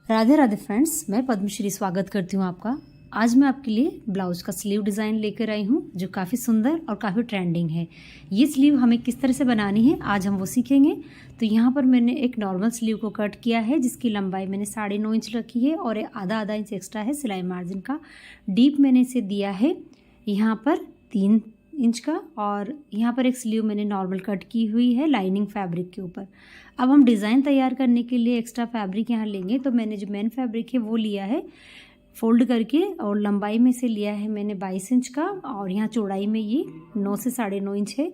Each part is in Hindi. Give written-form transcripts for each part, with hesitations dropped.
राधे राधे फ्रेंड्स, मैं पद्मश्री स्वागत करती हूँ आपका। आज मैं आपके लिए ब्लाउज का स्लीव डिज़ाइन लेकर आई हूँ जो काफ़ी सुंदर और काफ़ी ट्रेंडिंग है। ये स्लीव हमें किस तरह से बनानी है आज हम वो सीखेंगे। तो यहाँ पर मैंने एक नॉर्मल स्लीव को कट किया है जिसकी लंबाई मैंने 9.5 इंच रखी है और आधा इंच एक्स्ट्रा है सिलाई मार्जिन का। डीप मैंने इसे दिया है यहाँ पर 3 इंच का और यहाँ पर एक स्लीव मैंने नॉर्मल कट की हुई है लाइनिंग फैब्रिक के ऊपर। अब हम डिज़ाइन तैयार करने के लिए एक्स्ट्रा फैब्रिक यहाँ लेंगे। तो मैंने जो मेन फैब्रिक है वो लिया है फोल्ड करके और लंबाई में से लिया है मैंने 22 इंच का और यहाँ चौड़ाई में ये 9 से 9.5 इंच है।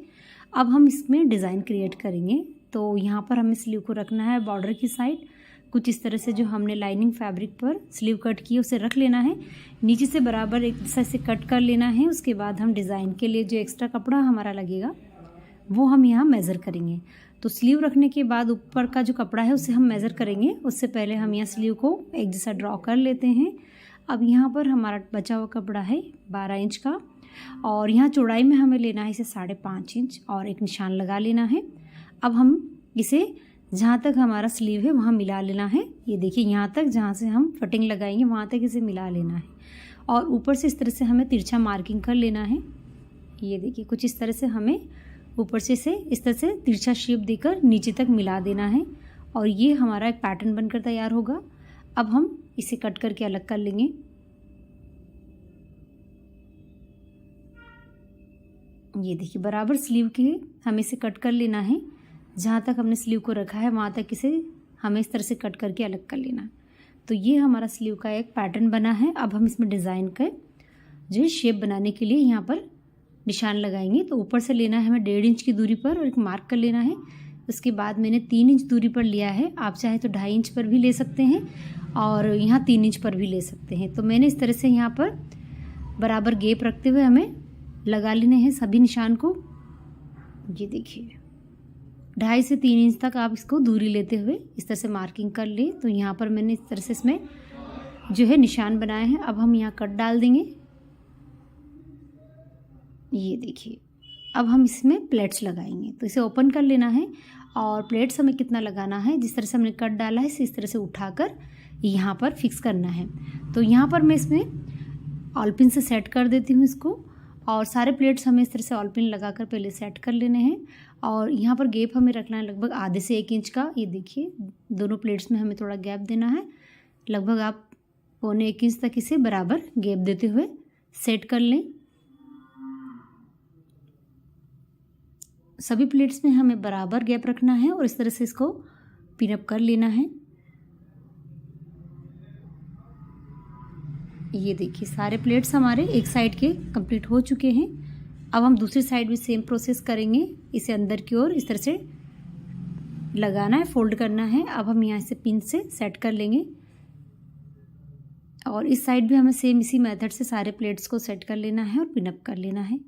अब हम इसमें डिज़ाइन क्रिएट करेंगे। तो यहाँ पर हमें स्लीव को रखना है बॉर्डर की साइड कुछ इस तरह से। जो हमने लाइनिंग फैब्रिक पर स्लीव कट की उसे रख लेना है, नीचे से बराबर एक दिशा से कट कर लेना है। उसके बाद हम डिज़ाइन के लिए जो एक्स्ट्रा कपड़ा हमारा लगेगा वो हम यहाँ मेज़र करेंगे। तो स्लीव रखने के बाद ऊपर का जो कपड़ा है उसे हम मेज़र करेंगे। उससे पहले हम यहाँ स्लीव को एक जैसा ड्रॉ कर लेते हैं। अब यहाँ पर हमारा बचा हुआ कपड़ा है 12 इंच का और यहाँ चौड़ाई में हमें लेना है इसे 5.5 इंच और एक निशान लगा लेना है। अब हम इसे जहाँ तक हमारा स्लीव है वहाँ मिला लेना है। ये देखिए यहाँ तक जहाँ से हम फटिंग लगाएंगे वहाँ तक इसे मिला लेना है और ऊपर से इस तरह से हमें तिरछा मार्किंग कर लेना है। ये देखिए कुछ इस तरह से हमें ऊपर से इसे इस तरह से तिरछा शेप देकर नीचे तक मिला देना है और ये हमारा एक पैटर्न बनकर तैयार होगा। अब हम इसे कट करके अलग कर लेंगे। ये देखिए बराबर स्लीव के हमें इसे कट कर लेना है। जहाँ तक हमने स्लीव को रखा है वहाँ तक इसे हमें इस तरह से कट करके अलग कर लेना है। तो ये हमारा स्लीव का एक पैटर्न बना है। अब हम इसमें डिज़ाइन का जो शेप बनाने के लिए यहाँ पर निशान लगाएंगे। तो ऊपर से लेना है हमें 1.5 इंच की दूरी पर और एक मार्क कर लेना है। उसके बाद मैंने 3 इंच दूरी पर लिया है। आप चाहे तो 2.5 इंच पर भी ले सकते हैं और यहाँ 3 इंच पर भी ले सकते हैं। तो मैंने इस तरह से यहाँ पर बराबर गैप रखते हुए हमें लगा लेने हैं सभी निशान को। ये देखिए 2.5 से 3 इंच तक आप इसको दूरी लेते हुए इस तरह से मार्किंग कर ले। तो यहाँ पर मैंने इस तरह से इसमें जो है निशान बनाए हैं। अब हम यहाँ कट डाल देंगे। ये देखिए अब हम इसमें प्लेट्स लगाएंगे। तो इसे ओपन कर लेना है और प्लेट्स हमें कितना लगाना है जिस तरह से हमने कट डाला है इस तरह से उठाकर यहाँ पर फिक्स करना है। तो यहाँ पर मैं इसमें ऑल पिन से सेट कर देती हूँ इसको और सारे प्लेट्स हमें इस तरह से ऑल पिन लगाकर पहले सेट कर लेने हैं और यहाँ पर गैप हमें रखना है लगभग आधे से 1 इंच का। ये देखिए दोनों प्लेट्स में हमें थोड़ा गैप देना है। लगभग आप 1.25 इंच तक इसे बराबर गैप देते हुए सेट कर लें। सभी प्लेट्स में हमें बराबर गैप रखना है और इस तरह से इसको पिनअप कर लेना है। ये देखिए सारे प्लेट्स हमारे एक साइड के कंप्लीट हो चुके हैं। अब हम दूसरी साइड भी सेम प्रोसेस करेंगे। इसे अंदर की ओर इस तरह से लगाना है, फोल्ड करना है। अब हम यहाँ से पिन से सेट कर लेंगे और इस साइड भी हमें सेम इसी मेथड से सारे प्लेट्स को सेट कर लेना है और पिनअप कर लेना है।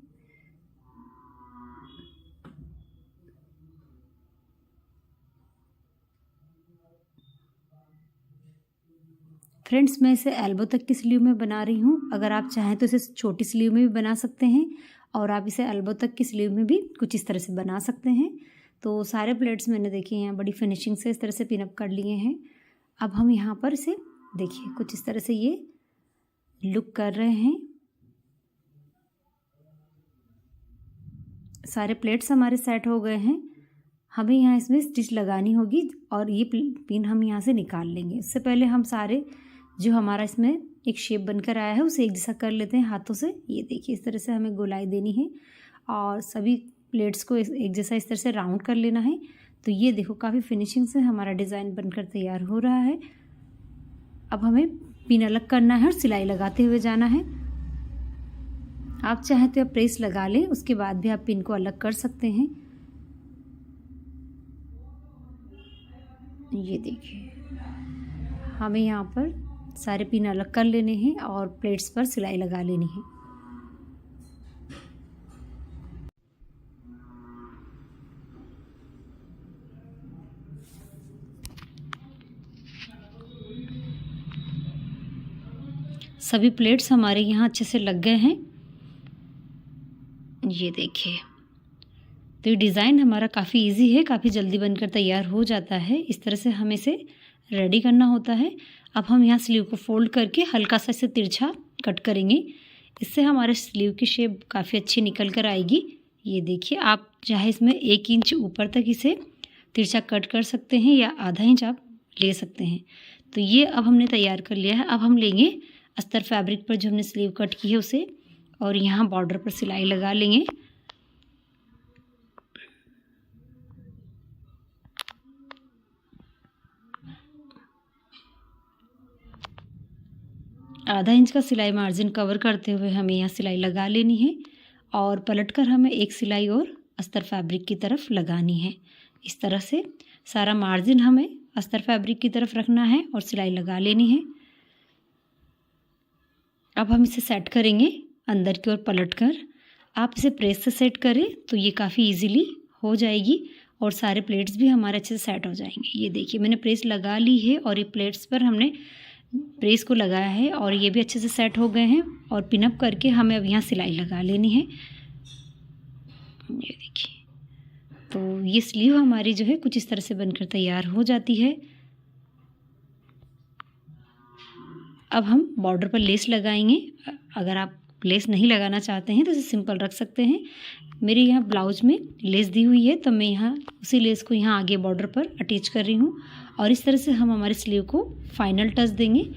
फ्रेंड्स मैं इसे एल्बो तक की स्लीव में बना रही हूँ। अगर आप चाहें तो इसे छोटी स्लीव में भी बना सकते हैं और आप इसे एल्बो तक की स्लीव में भी कुछ इस तरह से बना सकते हैं। तो सारे प्लेट्स मैंने देखिए यहाँ बड़ी फिनिशिंग से इस तरह से पिनअप कर लिए हैं। अब हम यहाँ पर इसे देखिए कुछ इस तरह से ये लुक कर रहे हैं। सारे प्लेट्स हमारे सेट हो गए हैं। हमें यहाँ इसमें स्टिच लगानी होगी और ये पिन हम यहाँ से निकाल लेंगे। इससे पहले हम सारे जो हमारा इसमें एक शेप बनकर आया है उसे एक जैसा कर लेते हैं हाथों से। ये देखिए इस तरह से हमें गोलाई देनी है और सभी प्लेट्स को एक जैसा इस तरह से राउंड कर लेना है। तो ये देखो काफ़ी फिनिशिंग से हमारा डिज़ाइन बनकर तैयार हो रहा है। अब हमें पिन अलग करना है और सिलाई लगाते हुए जाना है। आप चाहें तो प्रेस लगा लें, उसके बाद भी आप पिन को अलग कर सकते हैं। ये देखिए हमें यहाँ पर सारे पिन अलग कर लेने हैं और प्लेट्स पर सिलाई लगा लेनी है। सभी प्लेट्स हमारे यहाँ अच्छे से लग गए हैं। ये देखिए तो ये डिज़ाइन हमारा काफ़ी इजी है, काफ़ी जल्दी बनकर तैयार हो जाता है। इस तरह से हमें इसे रेडी करना होता है। अब हम यहाँ स्लीव को फोल्ड करके हल्का सा इसे तिरछा कट करेंगे। इससे हमारे स्लीव की शेप काफ़ी अच्छी निकल कर आएगी। ये देखिए, आप चाहे इसमें 1 इंच ऊपर तक इसे तिरछा कट कर सकते हैं या आधा इंच आप ले सकते हैं। तो ये अब हमने तैयार कर लिया है। अब हम लेंगे अस्तर फैब्रिक पर जो हमने स्लीव कट की है उसे, और यहाँ बॉर्डर पर सिलाई लगा लेंगे। आधा इंच का सिलाई मार्जिन कवर करते हुए हमें यहाँ सिलाई लगा लेनी है और पलटकर हमें एक सिलाई और अस्तर फैब्रिक की तरफ लगानी है। इस तरह से सारा मार्जिन हमें अस्तर फैब्रिक की तरफ रखना है और सिलाई लगा लेनी है। अब हम इसे सेट करेंगे अंदर की ओर पलटकर। आप इसे प्रेस से सेट करें तो ये काफ़ी इजीली हो जाएगी और सारे प्लेट्स भी हमारे अच्छे से सेट हो जाएंगे। ये देखिए, मैंने प्रेस लगा ली है और ये प्लेट्स पर हमने प्रेस को लगाया है और ये भी अच्छे से सेट हो गए हैं। और पिनअप करके हमें अब यहाँ सिलाई लगा लेनी है। ये देखिए, तो ये स्लीव हमारी जो है कुछ इस तरह से बनकर तैयार हो जाती है। अब हम बॉर्डर पर लेस लगाएंगे। अगर आप लेस नहीं लगाना चाहते हैं तो इसे सिंपल रख सकते हैं। मेरे यहाँ ब्लाउज में लेस दी हुई है तो मैं यहाँ उसी लेस को यहाँ आगे बॉर्डर पर अटैच कर रही हूँ और इस तरह से हम हमारे स्लीव को फाइनल टच देंगे।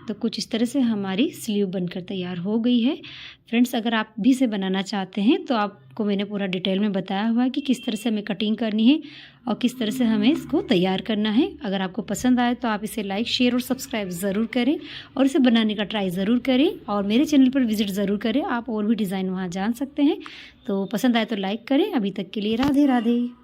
तो कुछ इस तरह से हमारी स्लीव बनकर तैयार हो गई है। फ्रेंड्स, अगर आप भी इसे बनाना चाहते हैं तो आपको मैंने पूरा डिटेल में बताया हुआ है कि किस तरह से हमें कटिंग करनी है और किस तरह से हमें इसको तैयार करना है। अगर आपको पसंद आए तो आप इसे लाइक, शेयर और सब्सक्राइब ज़रूर करें और इसे बनाने का ट्राई ज़रूर करें और मेरे चैनल पर विजिट ज़रूर करें। आप और भी डिज़ाइन वहाँ जान सकते हैं। तो पसंद आए तो लाइक करें। अभी तक के लिए राधे राधे।